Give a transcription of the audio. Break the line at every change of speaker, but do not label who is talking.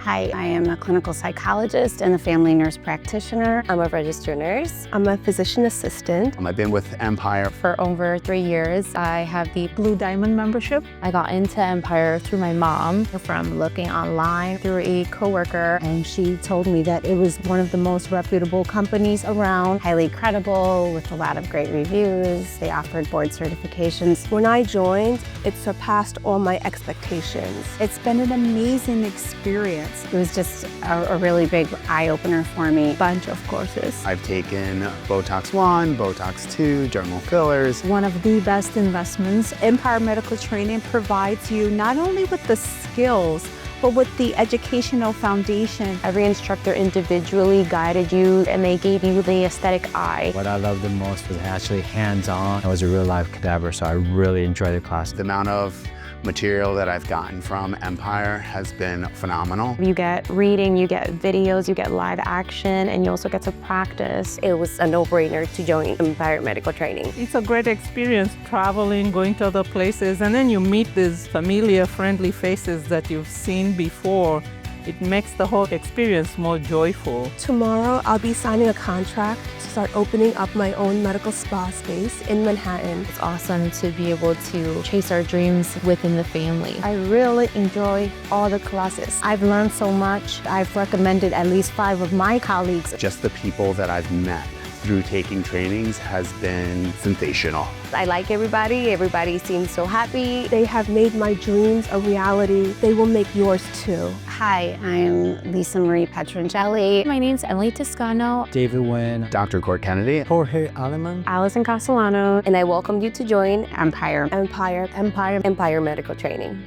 Hi, I am a clinical psychologist and a family nurse practitioner.
I'm a registered nurse.
I'm a physician assistant.
I've been with Empire
For over 3 years, I have the
Blue Diamond membership.
I got into Empire through my mom, from looking online through a coworker, and she told me that it was one of the most reputable companies around, highly credible, with a lot of great reviews. They offered board certifications.
When I joined, it surpassed all my expectations.
It's been an amazing experience.
It was just a really big eye-opener for me.
Bunch of courses.
I've taken Botox 1, Botox 2, dermal fillers.
One of the best investments. Empire Medical Training provides you not only with the skills, but with the educational foundation.
Every instructor individually guided you and they gave you the aesthetic eye.
What I loved the most was actually hands-on. It was a real-life cadaver, so I really enjoyed the class.
The amount of material that I've gotten from Empire has been phenomenal.
You get reading, you get videos, you get live action, and you also get to practice. It was a no-brainer to join Empire Medical Training.
It's a great experience traveling, going to other places, and then you meet these familiar, friendly faces that you've seen before. It makes the whole experience more joyful.
Tomorrow, I'll be signing a contract to start opening up my own medical spa space in Manhattan.
It's awesome to be able to chase our dreams within the family.
I really enjoy all the classes. I've learned so much. I've recommended at least 5 of my colleagues.
Just the people that I've met through taking trainings has been sensational.
I like everybody. Everybody seems so happy.
They have made my dreams a reality. They will make yours too.
Hi, I'm Lisa Marie Petrongelli.
My name's Emily Toscano.
David Nguyen,
Dr. Court Kennedy.
Jorge Aleman.
Allison Castellano. And I welcome you to join
Empire.
Empire.
Empire Medical Training.